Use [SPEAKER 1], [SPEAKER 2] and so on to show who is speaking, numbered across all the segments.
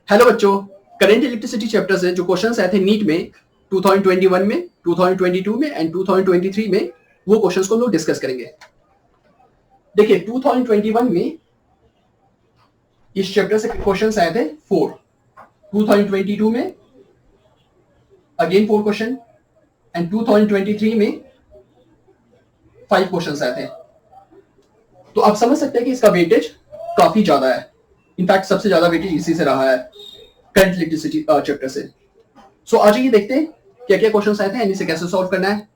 [SPEAKER 1] Hello बच्चों, current electricity chapter से जो क्वेश्चंस आए थे नीट में 2021 में, 2022 में एंड 2023 में, वो क्वेश्चंस को हम लोग डिस्कस करेंगे। देखिए 2021 में इस चैप्टर से क्वेश्चंस आए थे 4, 2022 में अगेन 4 क्वेश्चन एंड 2023 में 5 क्वेश्चंस आए थे। तो आप समझ सकते हैं कि इसका वेटेज काफी ज्यादा है। इनफैक्ट सबसे ज्यादा वेटेज इसी से रहा है, करंट इलेक्ट्रिसिटी चैप्टर से। सो आज ये देखते हैं क्या क्या क्वेश्चंस आए थे एंड इसे कैसे सॉल्व करना है।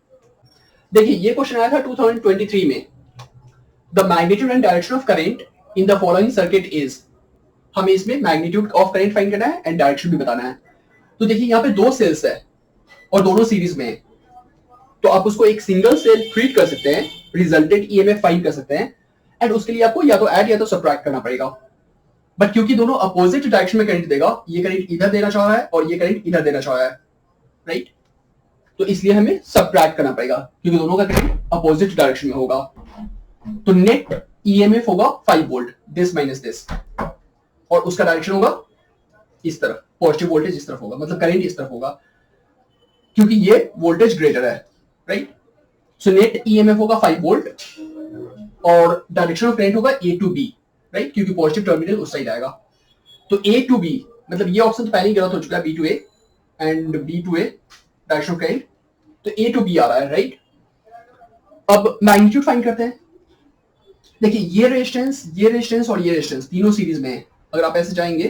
[SPEAKER 1] देखिए ये क्वेश्चन आया था 2023 में, the magnitude and direction of current in the following circuit is. हमें इसमें मैग्नीट्यूड ऑफ करंट फाइंड करना है एंड डायरेक्शन भी बताना है। तो देखिए यहाँ पे 2 सेल्स है और दोनों सीरीज में है, तो आप उसको एक सिंगल सेल ट्रीट कर सकते हैं, रिजल्टेंट ईएमएफ फाइंड कर सकते हैं एंड उसके लिए आपको या तो ऐड या तो सब्ट्रैक्ट करना पड़ेगा। बट क्योंकि दोनों अपोजिट डायरेक्शन में करंट देगा, ये करंट इधर देना चाह रहा है और ये करंट इधर देना चाह रहा है, राइट? तो इसलिए हमें सब्ट्रैक्ट करना पड़ेगा क्योंकि दोनों का करंट अपोजिट डायरेक्शन में होगा। तो नेट ईएमएफ होगा 5 वोल्ट, दिस माइनस दिस, और उसका डायरेक्शन होगा इस तरफ, पॉजिटिव वोल्टेज इस तरफ होगा, मतलब करंट इस तरफ होगा क्योंकि ये वोल्टेज ग्रेटर है, राइट? सो नेट ईएमएफ होगा 5 वोल्ट और डायरेक्शन ऑफ करंट होगा ए टू बी, राइट? क्योंकि पॉजिटिव टर्मिनल उस साइड आएगा। तो ए टू बी मतलब ये ऑप्शन तो पहले ही गलत हो चुका है, B to A and B to A direction of current, तो ए टू बी आ रहा है, राइट? अब मैग्नीट्यूड फाइंड करते हैं। देखिए ये रेजिस्टेंस और ये रेजिस्टेंस तीनों सीरीज में है। अगर आप ऐसे जाएंगे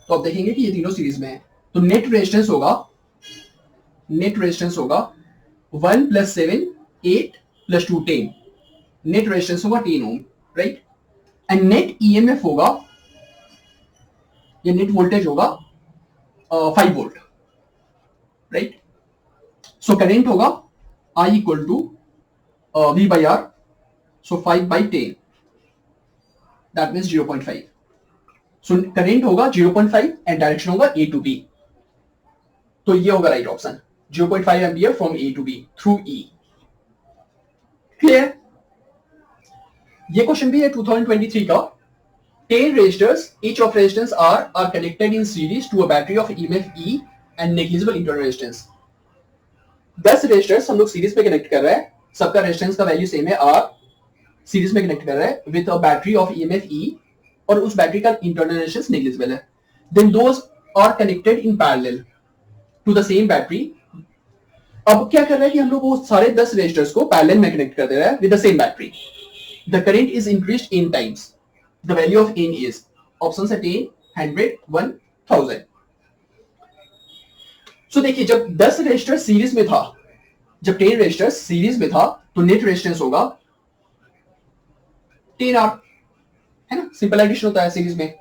[SPEAKER 1] तो आप देखेंगे कि ये तीनों सीरीज में है। तो नेट रेजिस्टेंस होगा 1 + 7 8 + 2 10। नेट रेजिस्टेंस होगा 10 ओम, राइट? एंड नेट ईएमएफ होगा, ये नेट वोल्टेज होगा 5 वोल्ट, राइट? सो करंट होगा I = V/R, so 5/10, that means 0.5। So current होगा 0.5 एंड डायरेक्शन होगा A to B। तो ये होगा right option, 0.5 ampere from A to B through E। Clear? ये क्वेश्चन भी है 2023 का। 10 resistors, each of resistance are connected in series to a battery of EMF E and negligible internal resistance। 10 resistors हम लोग series में connect कर रहे हैं, सबका रेजिस्टेंस का वैल्यू सेम है R, सीरीज में कनेक्ट कर रहे हैं with a battery of EMF E और उस बैटरी का इंटरनल रेजिस्टेंस नेग्लिजिबल है। Then those are connected in parallel to the same battery. अब क्या कर रहा है कि हम लोग वो सारे 10 रेजिस्टर्स को पैरेलल में कनेक्ट कर दे रहा है with the same battery. The current is increased n times. The value of n is options are 10, 100, 1000। So देखिए जब 10 रेजिस्टर सीरीज में था, जब 10 रेजिस्टर सीरीज में था तो नेट रेजिस्टेंस होगा 10R, है ना? सिंपल एडिशन होता है सीरीज में।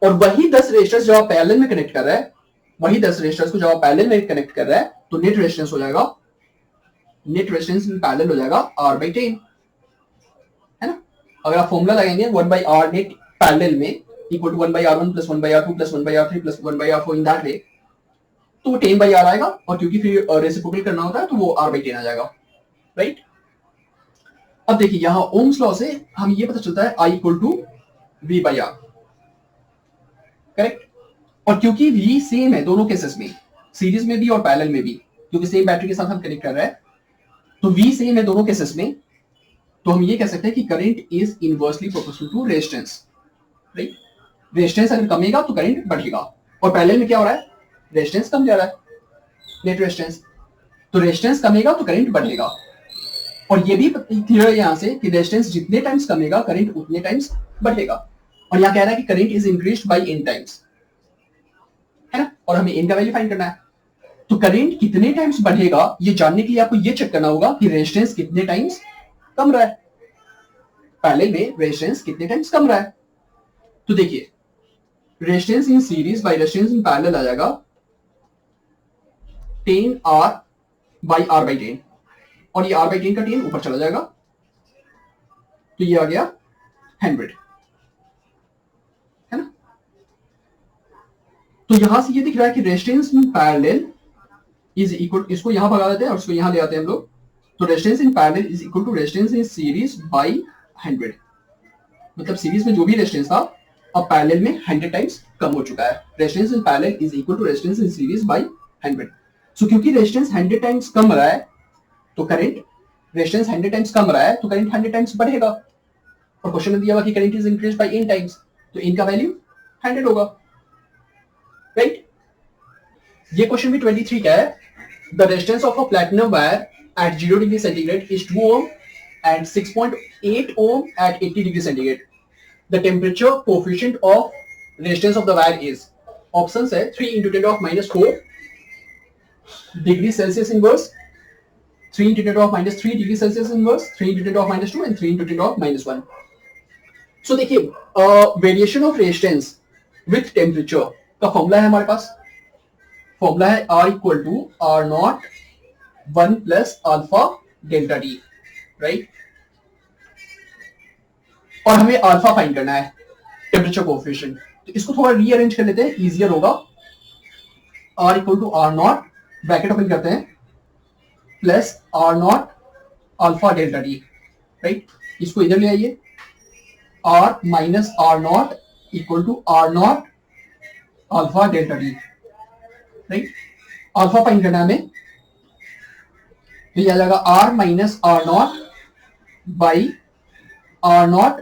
[SPEAKER 1] और वही 10 रेजिस्टर्स जब आप पैरेलल में कनेक्ट कर रहे हैं, वही 10 रेजिस्टर्स को जब आप पैरेलल में कनेक्ट कर रहे हैं तो नेट रेजिस्टेंस हो जाएगा, नेट रेजिस्टेंस इन पैरेलल हो जाएगा R/10, है ना? अगर आप फॉर्मूला लगाएंगे 1/R नेट पैरेलल में equal to 1/R1 + 1/R2 + 1/R3 + 1/R4 in that way, तो वो 10/R आएगा और क्योंकि फिर रेसिप्रोकल करना होता है तो वो R/10 आ जाएगा, राइट? अब देखिए यहां ओम्स लॉ से हमें ये पता चलता है I = V/R, करेक्ट? और क्योंकि V सेम है दोनों केसेस में, सीरीज में भी और पैरेलल में भी, क्योंकि सेम बैटरी के साथ हम कनेक्ट कर रहे हैं, तो V सेम है दोनों केसेस में, तो हम ये कह सकते हैं कि current is inversely proportional to resistance, right? Resistance अगर कमेगा तो करंट बढ़ेगा, और पैरेलल में क्या हो रहा है, रेजिस्टेंस कम जा रहा है, नेट रेजिस्टेंस, तो रेजिस्टेंस कमेगा तो करंट बढ़ेगा। और ये भी क्लियर है यहां से कि रेजिस्टेंस जितने टाइम्स कमेगा करंट उतने टाइम्स बढ़ेगा। और यहां कह रहा है कि current is increased by n times, है ना? और हमें n का वैल्यू फाइंड करना है। तो करंट कितने टाइम्स बढ़ेगा ये जानने के लिए आपको ये चेक करना होगा कि रेजिस्टेंस कितने टाइम्स कम रहा है, पैरेलल में रेजिस्टेंस कितने टाइम्स कम रहा है। तो देखिए resistance in series by resistance in parallel आ जाएगा 10R/R/10, और ये R/10 का 10 ऊपर चला जाएगा तो ये आ गया 100, है ना? तो यहां से ये दिख रहा है कि resistance in parallel is equal, इसको यहां भगा देते हैं और इसको यहां ले आते हैं हम लोग, तो resistance in parallel is equal to resistance in series by 100। मतलब सीरीज में जो भी रेजिस्टेंस था अब पैरेलल में 100 टाइम्स कम हो चुका है। Resistance in parallel is equal to resistance in series by 100। So क्योंकि रेजिस्टेंस 100 टाइम्स कम रहा है तो करंट, रेजिस्टेंस 100 टाइम्स कम रहा है तो करंट 100 टाइम्स बढ़ेगा। और क्वेश्चन में दिया हुआ कि current is increase by n times, तो n का वैल्यू 100 होगा, राइट। ये क्वेश्चन भी 23 का है। The resistance of a platinum wire at 0 degree centigrade is 2 ohm and 6.8 ohm at 80 degree centigrade. The temperature coefficient of resistance of the wire is, options है 3 into 10⁻⁴ degree Celsius inverse, 3 into 10⁻³ degree Celsius inverse, 3 into 10⁻² and 3 into 10⁻1। So देखिए variation of resistance with temperature का formula है हमारे पास। Formula है R equal to R0 1 plus alpha delta t, right. और हमें alpha find करना है, टेम्परेचर कोएफिशिएंट। तो इसको थोड़ा रीअरेंज कर लेते हैं, इजियर होगा। R equal to R0 bracket open करते हैं plus R0 alpha delta t, right. इसको इधर ले आइए, R minus R0 equal to R0 alpha delta t, right. Alpha find करना है हमें, तो यह आ जाएगा R minus R0 by R0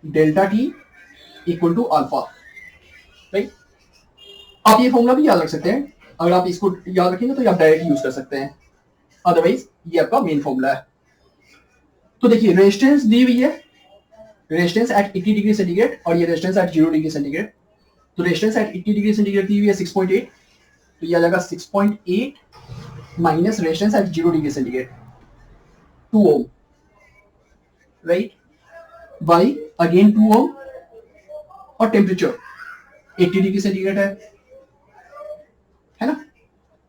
[SPEAKER 1] delta t equal to alpha, right. आप ये फॉर्मूला भी याद रख सकते हैं, अगर आप इसको याद रखेंगे तो आप डायरेक्ट यूज कर सकते हैं, अदरवाइज ये आपका मेन फॉर्मूला है। तो देखिए रेजिस्टेंस दी हुई है, रेजिस्टेंस एट 80 डिग्री सेंटीग्रेड और ये रेजिस्टेंस एट 0 डिग्री सेंटीग्रेड। तो रेजिस्टेंस एट 80 डिग्री सेंटीग्रेड दी हुई है 6.8, तो ये आ जाएगा 6.8 minus resistance at 0 degree centigrade 2 ohm, right, by again 2 ohm, और टेम्परेचर 80 डिग्री सेंटीग्रेड है ना।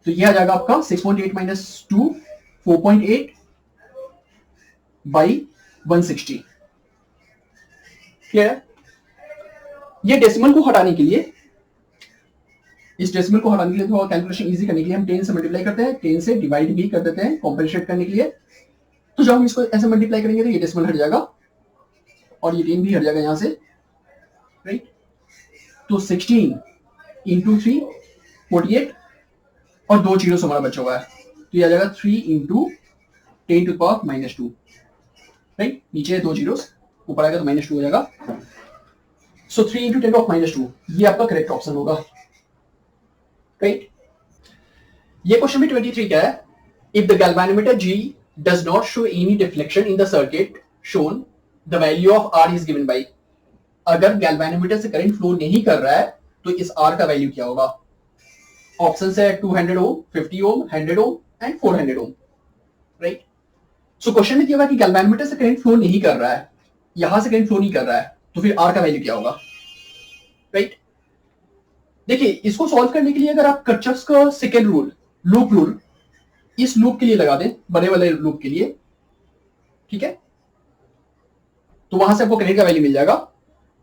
[SPEAKER 1] तो ये आ जाएगा आपका 6.8 माइनस 2 4.8 बाई 160, क्लियर है। ये डेसिमल को हटाने के लिए, इस डेसिमल को हटाने के लिए थोड़ा कैलकुलेशन इजी करने के लिए हम 10 से मल्टीप्लाई करते हैं, 10 से डिवाइड भी कर देते हैं कॉम्पेंसेट करने के लिए। तो जब हम इसको ऐसे मल्टीप्लाई करेंगे तो ये डेसिमल हट जाएगा और ये 10 भी हट जाएगा यहां से, राइट। तो 16 इंटू 3 48 और 2 जीरो हमारा बचा हुआ है, तो ये आ जाएगा 3 इंटू 10 टू पावर -2, राइट। नीचे 2 जीरो, ऊपर आएगा तो -2 हो जाएगा। सो 3 इंटू 10 टू पावर -2 ये आपका करेक्ट ऑप्शन होगा, राइट। ये क्वेश्चन भी 23 का है। If the galvanometer G does not show any deflection in the circuit shown, the value of R is given by। अगर गैल्वेनोमीटर से करंट फ्लो नहीं कर रहा है तो इस R का वैल्यू क्या होगा। ऑप्शन है 200 ohm, 50 ohm, 100 ohm and 400 ohm, right. So question में क्या होगा कि गैल्वेनोमीटर से करंट फ्लो नहीं कर रहा है, यहां से करंट फ्लो नहीं कर रहा है, तो फिर R का वैल्यू क्या होगा, राइट। देखिए इसको सॉल्व करने के लिए अगर आप किरचॉफ का सेकंड रूल, लूप रूल, इस लूप के लिए लगा दें, बड़े वाले लूप के लिए, ठीक है, तो वहां से आपको करंट का वैल्यू मिल जाएगा।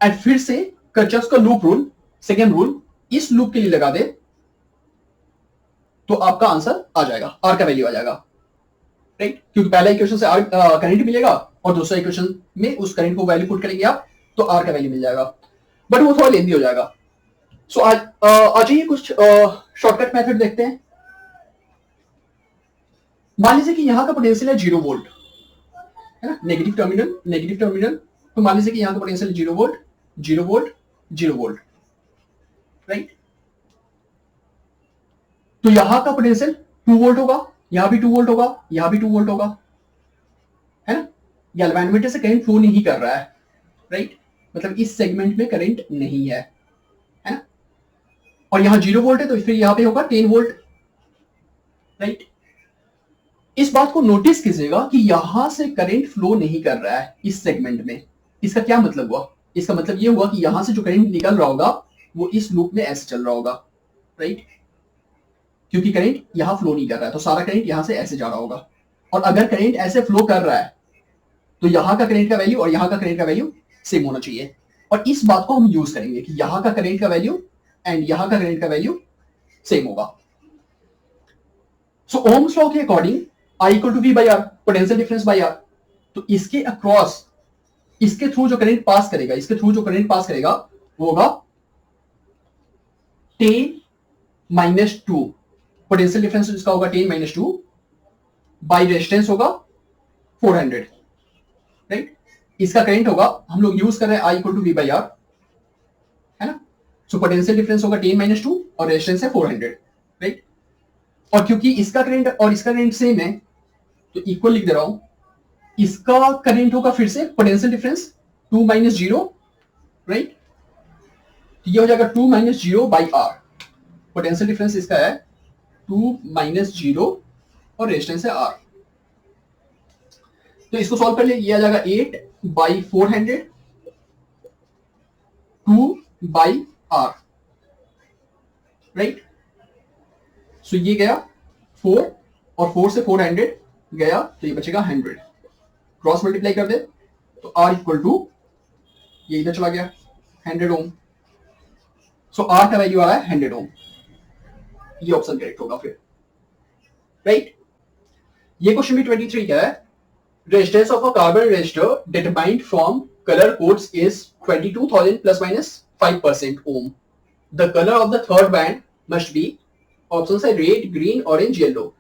[SPEAKER 1] एंड फिर से किरचॉफ का लूप रूल, सेकंड रूल, इस लूप के लिए लगा दे तो आपका आंसर आ जाएगा, आर का वैल्यू आ जाएगा, राइट। क्योंकि पहला इक्वेशन से आर करंट मिलेगा और दूसरा इक्वेशन में उस करंट को वैल्यू पुट करेंगे आप तो आर का वैल्यू मिल जाएगा, बट वो थोड़ा लेंदी हो जाएगा। सो आज आइए कुछ शॉर्टकट मेथड देखते हैं। मान लीजिए कि यहां का पोटेंशियल है 0 वोल्ट, है ना, नेगेटिव टर्मिनल। तो मान लीजिए कि यहां का potential 0 volt 0 volt 0 volt, right. तो यहां का पोटेंशियल 2 वोल्ट होगा, यहां भी 2 वोल्ट होगा, यहां भी 2 वोल्ट होगा, है ना। गैल्वेनोमीटर से करंट फ्लो नहीं कर रहा है, राइट, मतलब इस सेगमेंट में करंट नहीं है ना। और यहां 0 वोल्ट है तो फिर यहां पे होगा 10 वोल्ट, राइट। इस बात को नोटिस कीजिएगा कि यहां से करंट फ्लो नहीं कर रहा है इस सेगमेंट में। इसका क्या मतलब हुआ, इसका मतलब ये हुआ कि यहां से जो करंट निकल रहा होगा वो इस लूप में ऐसे चल रहा होगा, राइट, क्योंकि करंट यहां फ्लो नहीं कर रहा है तो सारा करंट यहां से ऐसे जा रहा होगा। और अगर करंट ऐसे फ्लो कर रहा है तो यहां का करंट का वैल्यू और यहां का करंट का वैल्यू सेम होना चाहिए, और इस बात को हम यूज करेंगे कि यहां का करंट का वैल्यू एंड यहां का करंट का वैल्यू सेम होगा। सो ओम्स लॉ के according I equal to V by R, potential difference by R, तो इसके अक्रॉस, इसके थ्रू जो करंट पास करेगा वो होगा 10-2, पोटेंशियल डिफरेंस इसका होगा 10-2 बाई रेजिस्टेंस होगा 400, राइट। इसका करंट होगा, हम लोग यूज कर रहे हैं I equal to V by R, है ना। सो पोटेंशियल डिफरेंस होगा 10-2 और रेजिस्टेंस है 400, राइट। और क्योंकि इसका करंट और इसका करंट सेम है तो इक्वल लिख दे रहा हूं। इसका करंट होगा फिर से पोटेंशियल डिफरेंस 2 - 0, राइट। तो ये हो जाएगा 2 - 0 बाई आर। पोटेंशियल डिफरेंस इसका है 2 - 0 और रेजिस्टेंस है आर। तो इसको सॉल्व कर ले, ये आ जाएगा 8/400 2 बाई आर, राइट। सो ये गया 4 और 4 से 400 गया तो ये बचेगा 100। क्रॉस मल्टीप्लाई कर दे तो R इक्वल टू ये इधर चला गया 100 ओम। सो R का वैल्यू आ रहा है 100 ओम। ये ऑप्शन करेक्ट होगा फिर, राइट। ये क्वेश्चन भी 23 का है। Resistance of a carbon resistor determined from colour codes is 22,000 ±5% ohm. The colour of the third band must be, option है रेड, ग्रीन, ऑरेंज, येलो।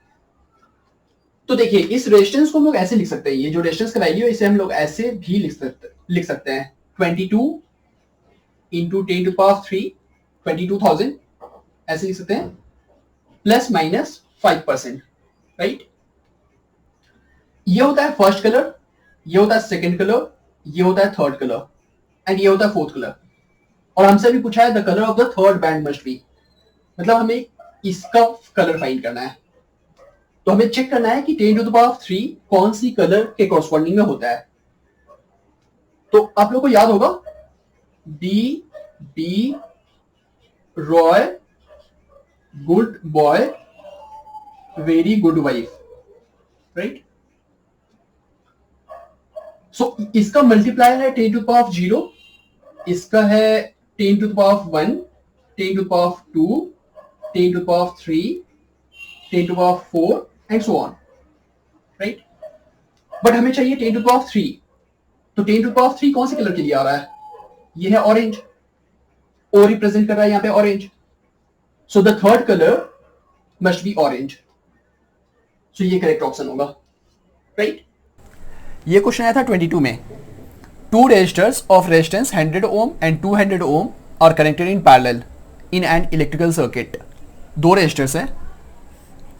[SPEAKER 1] तो देखिए इस रेजिस्टेंस को हम लोग ऐसे लिख सकते हैं, ये जो रेजिस्टेंस का वैल्यू है इसे हम लोग ऐसे भी लिख सकते हैं 22 इंटू 10⁻³ 22,000 ऐसे लिख सकते हैं, ±5%, राइट। ये होता है फर्स्ट कलर, ये होता है सेकंड कलर, ये होता है थर्ड कलर एंड ये होता है फोर्थ कलर। और हमसे भी पूछा है the colour of the third band must B, मतलब हमें इसका कलर फाइंड करना है। तो हमें चेक करना है कि 10⁻³ कौन सी कलर के कॉरस्पॉन्डिंग में होता है। तो आप लोग को याद होगा B B Roy, good boy, very good wife, right. So इसका मल्टीप्लायर है 10⁻0, इसका है 10⁻1, 10⁻2, 10⁻3, 10⁻4 and so on, right. But हमें चाहिए 10⁻3। तो 10⁻3 कौन से कलर के लिए आ रहा है? ये है ऑरेंज, ओ रिप्रेजेंट कर रहा है यहां पे orange. So the third colour must be orange. So ये करेक्ट ऑप्शन होगा, राइट। ये क्वेश्चन आया था 22 में। Two resistors of resistance 100 ohm and 200 ohm are connected in parallel in an electrical circuit. दो रेजिस्टर्स है,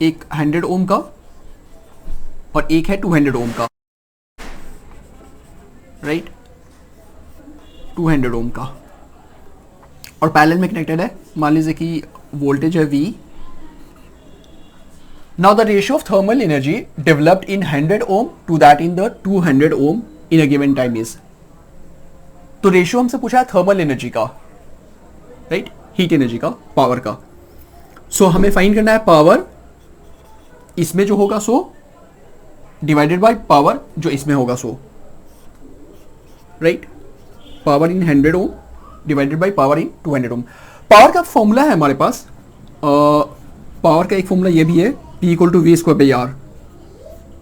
[SPEAKER 1] एक 100 ओम का और एक है 200 ओम का, राइट। 200 ओम का और पैरेलल में कनेक्टेड है। मान लीजिए कि वोल्टेज है V। Now the ratio of thermal energy developed in 100 ohm to that in the 200 ohm in a given time is. तो रेशियो हमसे पूछा है थर्मल एनर्जी का, राइट, हीट एनर्जी का, पावर का। सो हमें फाइंड करना है पावर इसमें जो होगा सो डिवाइडेड बाय पावर जो इसमें होगा so, right. Power in 100 ohm divided by power in 200 ohm. Power का फॉर्मूला है हमारे पास, पावर का एक फॉर्मूला ये भी है P = V²/R,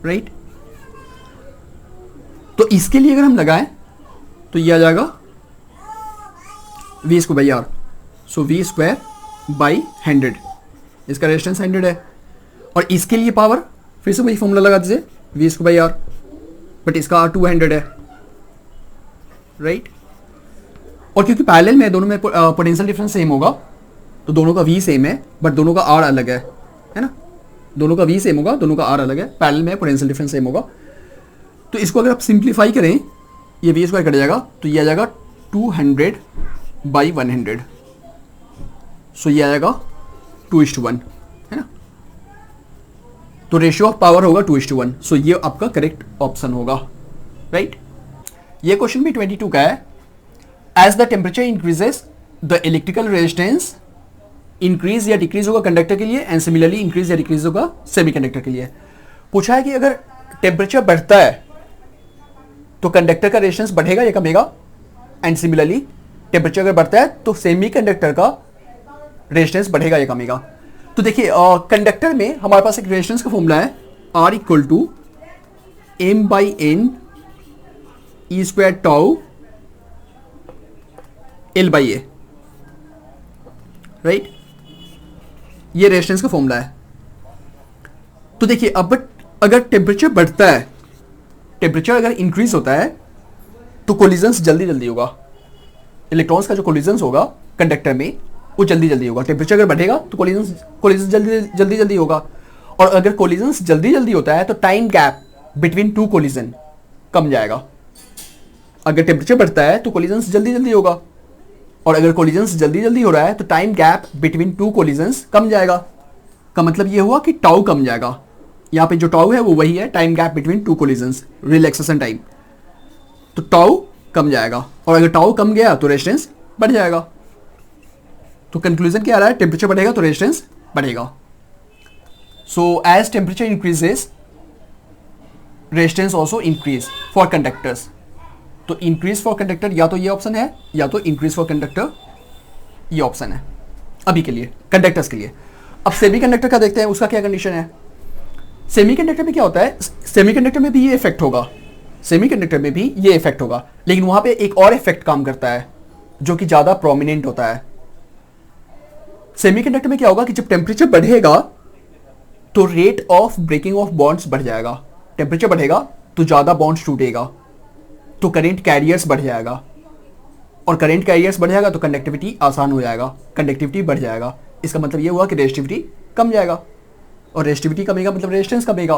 [SPEAKER 1] राइट। तो इसके लिए अगर हम लगाएं तो ये आ जाएगा V²/R। सो V²/100, इसका रेजिस्टेंस 100 है और इसके लिए पावर फिर से वही फॉर्मूला लगा दीजिए V²/R, बट इसका R 200 है, राइट। और क्योंकि पैरेलल में दोनों में पोटेंशियल डिफरेंस सेम होगा तो दोनों का V सेम है बट दोनों का R अलग है ना। दोनों का V सेम होगा, दोनों का R अलग है, पैरेलल में पोटेंशियल डिफरेंस सेम होगा। तो इसको अगर आप सिंप्लीफाई करें, ये V² कट जाएगा तो ये आ जाएगा 200/100। सो ये आ जाएगा 2:1, है ना। तो रेशियो ऑफ पावर होगा 2:1। सो ये आपका करेक्ट ऑप्शन होगा, राइट। ये क्वेश्चन भी 22 का है। As the temperature increases the electrical resistance increase या डिक्रीज होगा कंडक्टर के लिए एंड सिमिलरली इंक्रीज या डिक्रीज होगा सेमीकंडक्टर के लिए। पूछा है कि अगर टेम्परेचर बढ़ता है तो कंडक्टर का रेजिस्टेंस बढ़ेगा या कमेगा, एंड सिमिलरली टेम्परेचर अगर बढ़ता है तो सेमीकंडक्टर का रेजिस्टेंस बढ़ेगा या कमेगा। तो देखिए कंडक्टर में हमारे पास एक रेजिस्टेंस का फॉर्मूला है R = M/N E² τ l by a, right, ये रेजिस्टेंस का फॉर्मूला है। तो देखिए अब अगर टेम्परेचर बढ़ता है, टेम्परेचर अगर इंक्रीज होता है तो कोलिजन्स जल्दी जल्दी होगा, इलेक्ट्रॉन्स का जो कोलिजन्स होगा कंडक्टर में वो जल्दी जल्दी होगा। टेम्परेचर अगर बढ़ेगा तो कोलिजन्स जल्दी जल्दी होगा, और अगर कोलिजन्स जल्दी जल्दी होता है तो time gap between two collision कम जाएगा। अगर टेम्परेचर बढ़ता है तो कोलिजन्स जल्दी जल्दी होगा, और अगर कोलिजन्स जल्दी जल्दी हो रहा है तो time gap between two collisions कम जाएगा। का मतलब ये हुआ कि टाउ कम जाएगा। यहाँ पे जो टाउ है वो वही है, time gap between two collisions, relaxation time. तो टाउ कम जाएगा, और अगर टाउ कम गया तो रेजिस्टेंस बढ़ जाएगा। तो कंक्लूजन क्या आ रहा है, टेम्परेचर बढ़ेगा तो रेजिस्टेंस बढ़ेगा। So as temperature increases resistance also increase for conductors. तो इंक्रीज फॉर कंडक्टर या तो ये ऑप्शन है, या तो इंक्रीज फॉर कंडक्टर ये ऑप्शन है अभी के लिए, कंडक्टर्स के लिए। अब सेमीकंडक्टर का देखते हैं, उसका क्या कंडीशन है। सेमीकंडक्टर में क्या होता है, सेमीकंडक्टर में भी ये इफेक्ट होगा, सेमीकंडक्टर में भी ये इफेक्ट होगा, लेकिन वहां पे एक और इफेक्ट काम करता है जो कि ज्यादा प्रोमिनेंट होता है। सेमीकंडक्टर में क्या होगा कि जब टेम्परेचर बढ़ेगा तो rate of breaking of bonds बढ़ जाएगा। टेम्परेचर बढ़ेगा तो ज्यादा बॉन्ड्स टूटेगा, तो करंट कैरियर्स बढ़ जाएगा, और करंट कैरियर्स बढ़ जाएगा तो कंडक्टिविटी आसान हो जाएगा, कंडक्टिविटी बढ़ जाएगा। इसका मतलब ये हुआ कि रेजिस्टिविटी कम जाएगा, और रेजिस्टिविटी कमेगा मतलब रेजिस्टेंस कमेगा।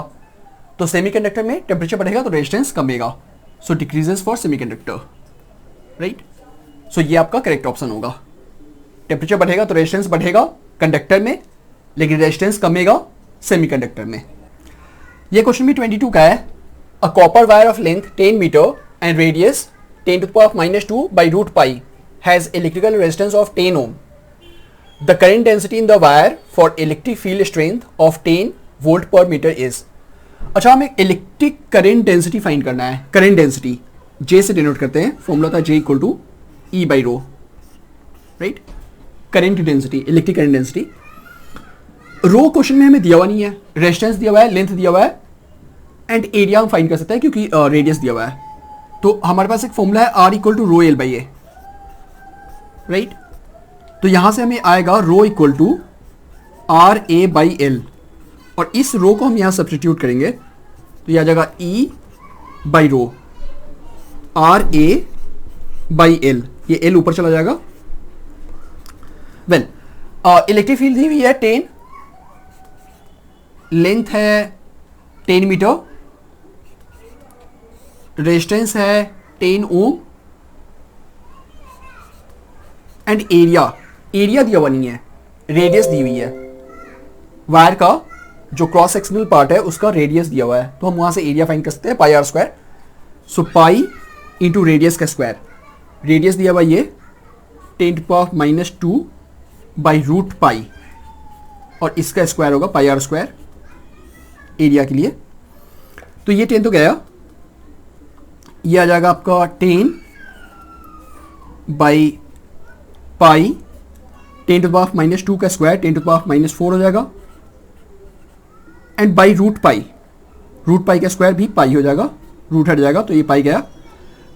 [SPEAKER 1] तो सेमीकंडक्टर में टेम्परेचर बढ़ेगा तो रेजिस्टेंस कमेगा, so decreases for semiconductor, right. So ये आपका करेक्ट ऑप्शन होगा। टेम्परेचर बढ़ेगा तो रेजिस्टेंस बढ़ेगा कंडक्टर में, लेकिन रेजिस्टेंस कमेगा सेमीकंडक्टर में। ये क्वेश्चन भी 22 का है। A copper wire of length 10 metre and radius 10⁻⁻2 by root pi has electrical resistance of 10 ohm. The current density in the wire for electric field strength of 10 volt per meter is। अच्छा, हमें electric current density find करना है। Current density J से denote करते हैं, formula था J equal to E by rho, right. Current density, electric current density. Rho question में हमें दिया हुआ नहीं है, रेजिस्टेंस दिया हुआ है, लेंथ दिया हुआ है, एंड एरिया हम फाइंड कर सकते हैं क्योंकि रेडियस दिया हुआ है। तो हमारे पास एक फॉर्मूला है R equal to rho l by a, right. तो यहां से हमें आएगा rho equal to R A by l, और इस रो को हम यहां सब्सटीट्यूट करेंगे तो यह आ जाएगा E by rho R A by L, ये एल ऊपर चला जाएगा। वेल, इलेक्ट्रिक फील्ड दी हुई है 10, लेंथ है 10 मीटर, रेजिस्टेंस है 10 ओम, एंड एरिया दिया हुआ नहीं है, रेडियस दी हुई है। वायर का जो क्रॉस सेक्शनल पार्ट है उसका रेडियस दिया हुआ है, तो हम वहां से एरिया फाइंड कर सकते हैं, pi r square. So pi into radius का स्क्वायर, रेडियस दिया हुआ ये 10⁻⁻2 बाई रूट पाई, और इसका स्क्वायर होगा पाई आर स्क्वायर एरिया के लिए। तो ये 10 तो गया, ये आ जाएगा आपका 10 बाई पाई 10⁻⁻2 का स्क्वायर 10⁻⁻4 हो जाएगा, एंड बाई रूट पाई का स्क्वायर भी पाई हो जाएगा, रूट हट जाएगा तो ये पाई गया।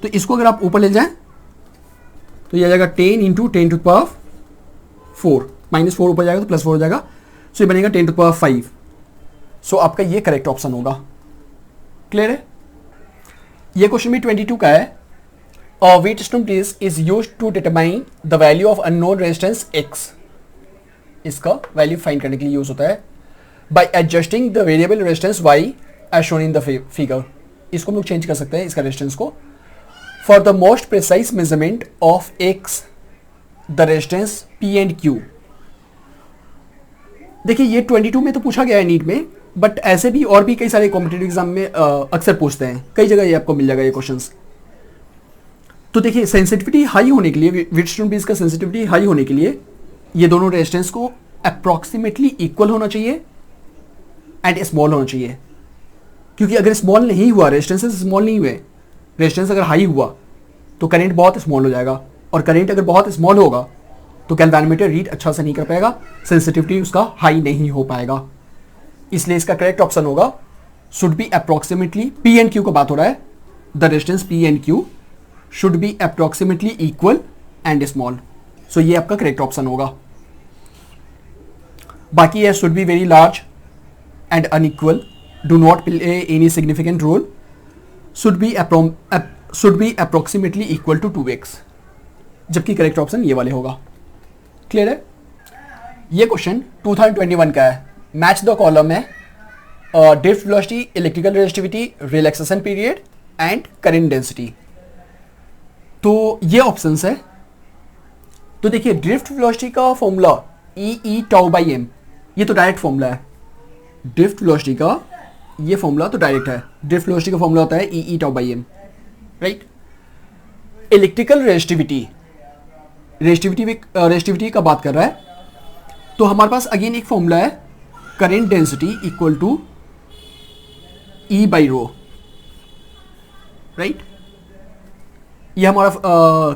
[SPEAKER 1] तो इसको अगर आप ऊपर ले जाएं तो ये आ जाएगा 10 इंटू 10⁻4, -4 ऊपर जाएगा तो +4 हो जाएगा, सो ये बनेगा 10⁻5। सो आपका ये करेक्ट ऑप्शन होगा। क्लियर है। ये क्वेश्चन भी 22 का है। Wheatstone test is used to determine the value of unknown resistance X। इसका वैल्यू फाइंड करने के लिए यूज होता है by adjusting the variable resistance Y as shown in the figure। इसको हम लोग चेंज कर सकते हैं, इसका रेजिस्टेंस को। For the most precise measurement of X, the resistance P and Q। देखिए ये 22 में तो पूछा गया है नीट में, बट ऐसे भी और भी कई सारे कॉम्पिटिटिव एग्जाम में अक्सर पूछते हैं, कई जगह ये आपको मिल जाएगा ये क्वेश्चंस। तो देखिए सेंसिटिविटी हाई होने के लिए, व्हीटस्टोन बेस का सेंसिटिविटी हाई होने के लिए ये दोनों रेजिस्टेंस को अप्रॉक्सीमेटली इक्वल होना चाहिए एंड स्मॉल होना चाहिए, क्योंकि अगर स्मॉल नहीं हुआ, रेजिस्टेंस स्मॉल नहीं हुए, रेजिस्टेंस अगर हाई हुआ तो करंट बहुत स्मॉल हो जाएगा, और करंट अगर बहुत स्मॉल होगा तो गैल्वेनोमीटर रीड अच्छा से नहीं कर पाएगा, सेंसिटिविटी उसका हाई नहीं हो पाएगा। इसलिए इसका करेक्ट ऑप्शन होगा should be approximately, P and Q का बात हो रहा है, the resistance P and Q should be approximately equal and small. So ये आपका करेक्ट ऑप्शन होगा। बाकी है should be very large and unequal, do not play any significant role, should be approximately equal to 2x, जबकि correct option ये वाले होगा। Clear है? ये क्वेश्चन 2021 का है। मैच द कॉलम है drift velocity, electrical resistivity, relaxation period and current density. तो ये ऑप्शंस है। तो देखिए ड्रिफ्ट वेलोसिटी का formula E tau by M, ये तो डायरेक्ट फॉर्मूला है। ड्रिफ्ट वेलोसिटी का ये फॉर्मूला तो डायरेक्ट है। ड्रिफ्ट वेलोसिटी का फॉर्मूला होता है e tau by m, right. Electrical resistivity का बात कर रहा है, तो हमारे पास अगेन एक फॉर्मूला है current density equal to E by rho, right. ये हमारा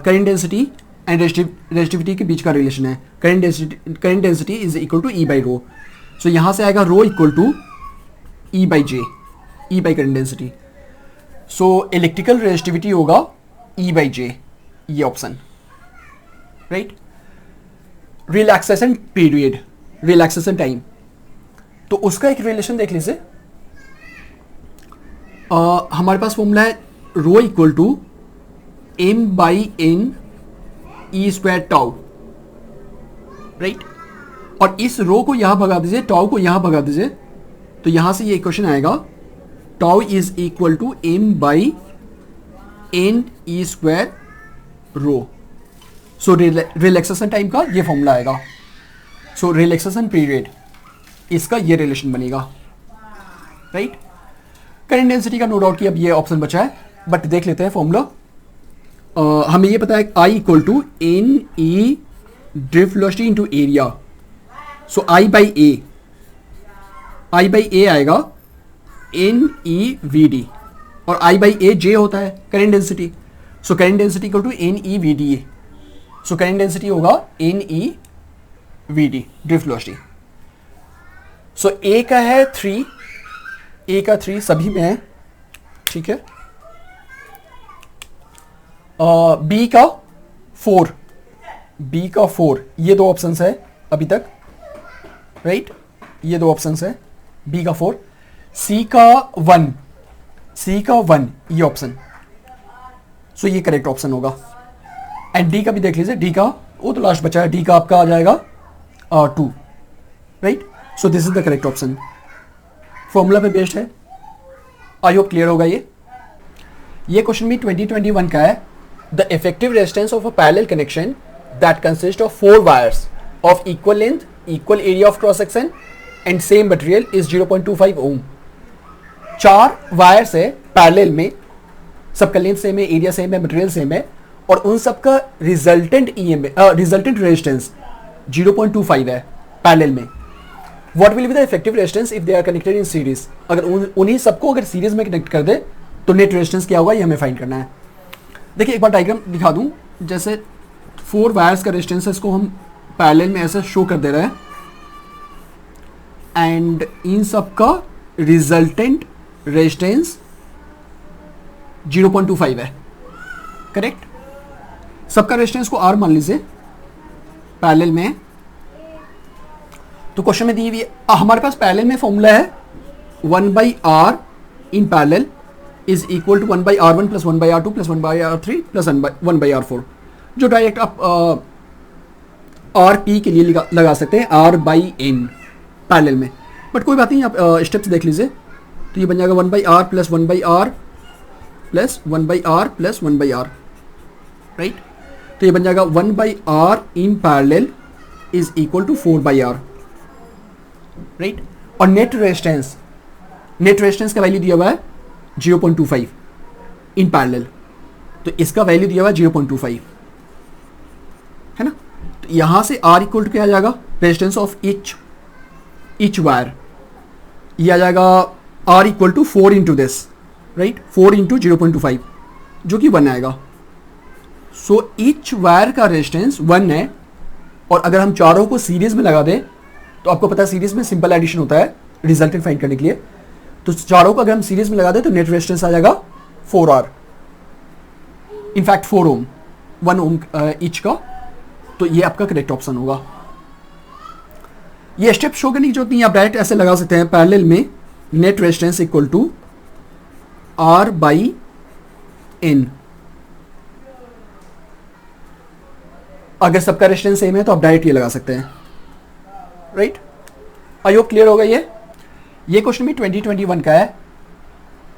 [SPEAKER 1] करंट डेंसिटी एंड रेजिस्टिविटी के बीच का रिलेशन है। Current density is equal to E by rho. So यहां से आएगा rho equal to E by J, E by current density. So electrical resistivity होगा E by J, ये option, right. Relaxation period, relaxation time, तो उसका एक relation देख लीजिए। हमारे पास फॉर्मूला है rho equal to M by N E square tau, right. और इस रो को यहां भगा दीजिए, टाउ को यहां भगा दीजिए, तो यहां से ये इक्वेशन आएगा tau is equal to M by N E square rho. So relaxation time का ये फॉर्मूला आएगा। सो रिलैक्सेशन पीरियड, इसका ये रिलेशन बनेगा, राइट। करंट डेंसिटी का नो डाउट कि अब ये ऑप्शन बचा है, बट देख लेते हैं फॉर्मूला। हमें ये पता है I equal to n e drift velocity into area. So I by a आएगा एन ई वी डी, और I बाई ए जे होता है current density. So current density equal to n e v d a. So current density होगा n e v d, drift velocity. So a का है 3, ए का 3 सभी में है, ठीक है। बी का 4, बी का 4, ये दो ऑप्शंस है अभी तक, राइट। ये दो ऑप्शंस है, बी का 4, सी का 1, सी का 1 ये ऑप्शन। सो ये करेक्ट ऑप्शन होगा। एंड डी का भी देख लीजिए, डी का वो तो लास्ट बचा है, डी का आपका आ जाएगा 2, right. So this is the correct option. Formula पे बेस्ड है। आई होप क्लियर होगा ये क्वेश्चन भी 2021 का है। The effective resistance of a parallel connection that consist of 4 wires of equal length, equal area of cross section and same material is 0.25 ohm. 4 wires है parallel में, सबका length same है, area same है, material same है, और उन सबका resultant resultant resistance 0.25 है पैरेलल में। What will be the effective resistance if they are connected in series? अगर उन्हीं सबको अगर सीरीज में कनेक्ट कर दे तो नेट रेजिस्टेंस क्या होगा, ये हमें फाइंड करना है। देखिए एक बार डायग्राम दिखा दूं, जैसे 4 वायर्स का रेजिस्टेंस है, इसको हम पैरेलल में ऐसे शो कर दे रहे हैं, एंड इन सब का रिजल्टेंट रेजिस्टेंस 0.25 है, करेक्ट। सबका रेजिस्टेंस को R मान लीजिए, पैरेलल में। तो क्वेश्चन में दी हुई हमारे पास पैरेलल में फॉर्मूला है 1/r in parallel is equal to 1/r1 plus 1/r2 plus 1/r3 plus 1/r4, जो डायरेक्ट आप RP के लिए लगा सकते हैं R/N पैरेलल में, बट कोई बात नहीं, आप स्टेप्स देख लीजिए। तो ये बन जाएगा 1/r plus 1/r plus 1/r plus 1/r, right. तो ये बन जाएगा 1/r in parallel is equal to 4/r, right. और नेट रेजिस्टेंस का वैल्यू दिया हुआ है 0.25 इन पैरेलल, तो इसका वैल्यू दिया हुआ है 0.25, है ना। तो यहां से R इक्वल टू क्या आ जाएगा, रेजिस्टेंस ऑफ ईच वायर, ये आ जाएगा R equal to 4 into this, right, 4 into 0.25 जो कि 1 आएगा। सो ईच वायर का रेजिस्टेंस 1 है, और अगर हम चारों को सीरीज में लगा दें तो आपको पता है सीरीज में सिंपल एडिशन होता है रिजल्टेंट फाइंड करने के लिए। तो चारों को अगर हम सीरीज में लगा दें तो नेट रेजिस्टेंस आ जाएगा 4R, इनफैक्ट 4 ओम, 1 ओम ईच का, तो ये आपका करेक्ट ऑप्शन होगा। ये स्टेप शो करने की जरूरत नहीं, आप डायरेक्ट ऐसे लगा सकते हैं पैरेलल में net resistance equal to R by N। अगर सबका रेजिस्टेंस सेम है तो आप डायरेक्ट ये लगा सकते हैं, राइट। आई होप क्लियर होगा ये क्वेश्चन भी 2021 का है।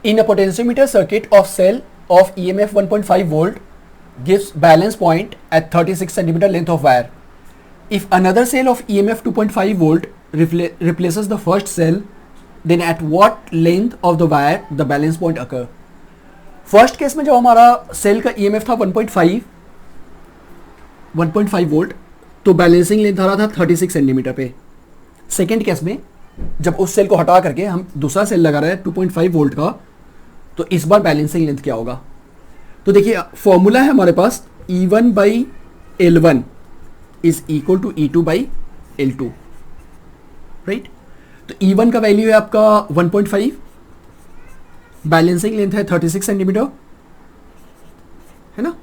[SPEAKER 1] In a potentiometer circuit of cell of EMF 1.5 volt gives balance point at 36 centimetre length of wire. If another cell of EMF 2.5 volt replaces the first cell, then at what length of the wire the balance point occur? First case में जब हमारा cell का EMF था 1.5 volt, तो balancing length आ रहा था 36 centimetre पे। Second case में जब उस सेल को हटा करके हम दूसरा सेल लगा रहे हैं 2.5 वोल्ट का, तो इस बार बैलेंसिंग लेंथ क्या होगा? तो देखिए फॉर्मूला है हमारे पास E1 by L1 is equal to E2 by L2, right. तो E1 का वैल्यू है आपका 1.5, बैलेंसिंग लेंथ है 36 सेंटीमीटर, है ना।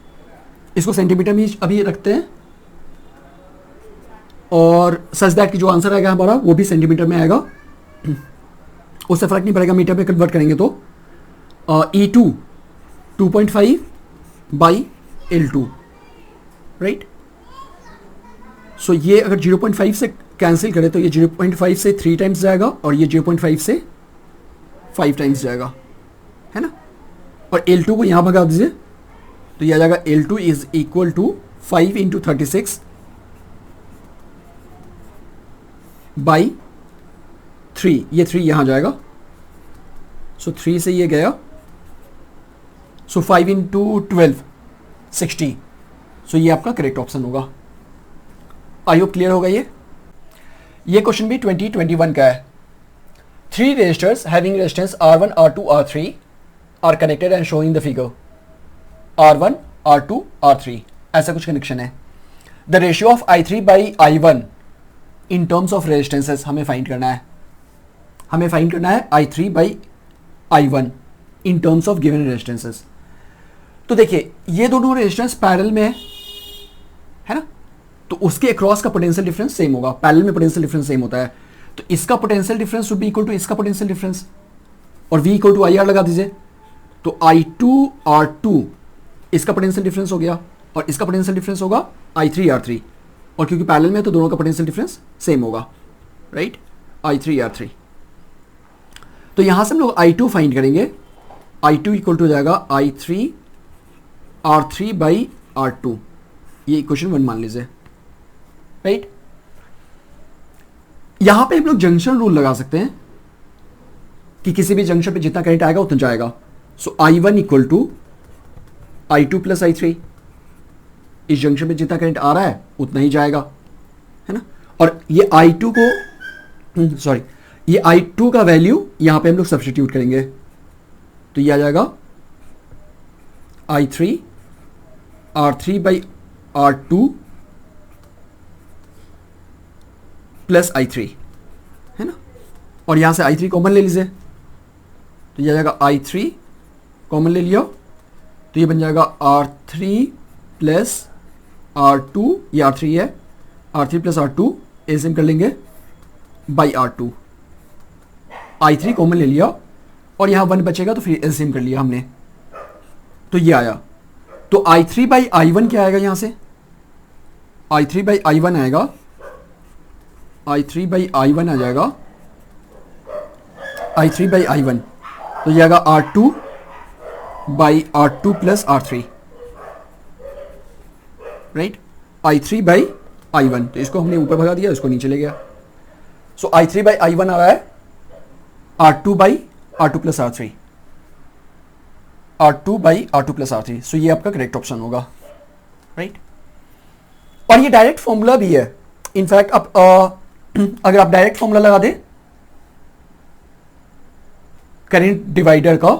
[SPEAKER 1] इसको सेंटीमीटर में अभी रखते हैं, और सच दैट की जो आंसर आएगा हमारा वो भी सेंटीमीटर में आएगा, उससे फर्क नहीं पड़ेगा, मीटर में कन्वर्ट करेंगे तो E2 2.5 by L2, right. So ये अगर 0.5 से कैंसिल करें तो ये 0.5 से 3 टाइम्स जाएगा, और ये 0.5 से 5 टाइम्स जाएगा, है ना। और L2 को यहाँ भगा दीजिए तो ये आ जाएगा L2 is equal to 5 into 36 by 3, ये 3 यहाँ जाएगा, सो 3 से ये गया, सो 5 इंटू 12 60, सो ये आपका करेक्ट ऑप्शन होगा। आई होप क्लियर होगा ये क्वेश्चन भी 2021 का है। 3 resistors having resistance R1, R2, R3 are connected and showing the figure R1, R2, R3, ऐसा कुछ कनेक्शन है। The ratio of I3 by I1 in terms of resistances हमें फाइंड करना है, I3 by I1 in terms of given resistances. तो देखिए ये दोनों रेजिस्टेंस पैरेलल में है ना, तो उसके अक्रॉस का पोटेंशियल डिफरेंस सेम होगा, पैरेलल में पोटेंशियल डिफरेंस सेम होता है, तो इसका potential difference would be equal to इसका पोटेंशियल डिफरेंस, और V इक्वल टू IR लगा दीजिए, तो I2 R2 इसका पोटेंशियल डिफरेंस हो गया, और इसका पोटेंशियल डिफरेंस होगा I3 R3, और क्योंकि पैरेलल में तो दोनों का पोटेंशियल डिफरेंस सेम होगा, राइट, I3 R3। तो यहां से हम लोग I2 फाइंड करेंगे, I2 इक्वल टू हो जाएगा I3 R3 बाई R2, ये इक्वेशन 1 मान लीजिए, राइट। यहां पे हम लोग जंक्शन रूल लगा सकते हैं कि किसी भी जंक्शन पे जितना करंट आएगा उतना जाएगा, सो I1 equal to I2 plus I3, इस जंक्शन पे जितना करंट आ रहा है उतना ही जाएगा, है ना। और ये I2 को ये I2 का वैल्यू यहां पे हम लोग सब्स्टिट्यूट करेंगे, तो ये आ जाएगा I3 R3 by R2 plus I3, है ना। और यहां से I3 कॉमन ले लीजिए, तो ये आ जाएगा I3 कॉमन ले लिया, तो ये बन जाएगा R3 प्लस R2, ये R3 है, R3 प्लस R2 एलसीएम कर लेंगे बाई R2, I3 कॉमन ले लिया, और यहां 1 बचेगा तो फिर एलसीएम कर लिया हमने, तो ये आया। तो I3 बाई I1 क्या आएगा, यहां से I3 बाई I1 आएगा, I3 बाई I1 आ जाएगा, I3 बाई I1, तो ये आएगा R2 by R2 plus R3, right, I3 by I1, तो इसको हमने ऊपर भगा दिया, इसको नीचे ले गया, सो I3 बाई I1 आ रहा है R2 by R2 plus R3, R2 by R2 plus R3, सो ये आपका करेक्ट ऑप्शन होगा, राइट। और ये डायरेक्ट फॉर्मूला भी है, इनफैक्ट अब अगर आप डायरेक्ट फॉर्मूला लगा दें करंट डिवाइडर का,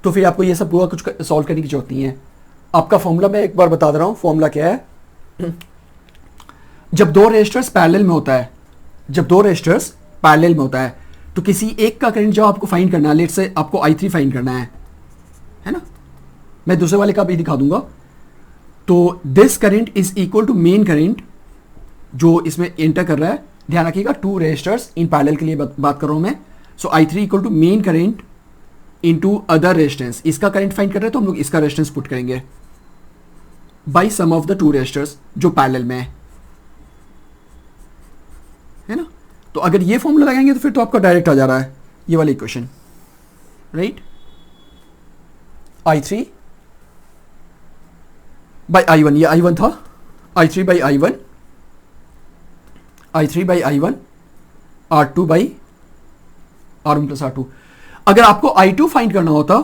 [SPEAKER 1] तो फिर आपको ये सब पूरा कुछ सॉल्व करने की जरूरत नहीं है। आपका फॉर्मूला मैं एक बार बता दे रहा हूं, फॉर्मूला क्या है। जब दो रेजिस्टर्स पैरेलल में होता है, तो किसी एक का करंट जब आपको फाइंड करना है, लेट्स से आपको I3 फाइंड करना है ना, मैं दूसरे वाले का भी दिखा दूंगा। तो this current is equal to main current जो इसमें एंटर कर रहा है, ध्यान रखिएगा 2 रेजिस्टर्स इन पैरेलल के लिए बात कर रहा हूं मैं। So I3 equal to main current into other resistance, इसका करंट फाइंड कर रहे हैं तो हम लोग इसका रेजिस्टेंस पुट करेंगे by sum of the 2 resistors जो पैरेलल में है ना। तो अगर ये फॉर्मूला लगाएंगे तो फिर तो आपका डायरेक्ट आ जा रहा है ये वाला equation, right. I3 by I1, ये I1 था, I3 by I1, I3 by I1, R2 by R1 plus R2। अगर आपको I2 फाइंड करना होता,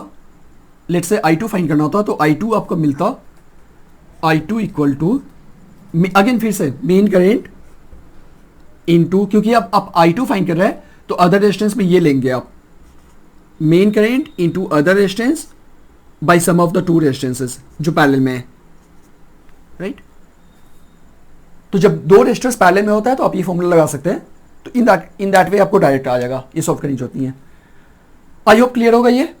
[SPEAKER 1] लेट्स से I2 फाइंड करना होता तो I2 आपको मिलता I2 इक्वल टू, अगेन फिर से मेन करेंट इनटू, क्योंकि आप I2 फाइंड कर रहे हैं तो अदर रेजिस्टेंस में ये लेंगे आप, main current into other resistance by sum of the 2 resistances जो पैरेलल में है, राइट। तो जब 2 रेजिस्टर्स पैरेलल में होता है तो आप ये फॉर्मूला लगा सकते हैं। तो इन दैट वे आपको डायरेक्ट आ जाएगा, ये सॉल्व करनी होती है। आई होप क्लियर होगा ये।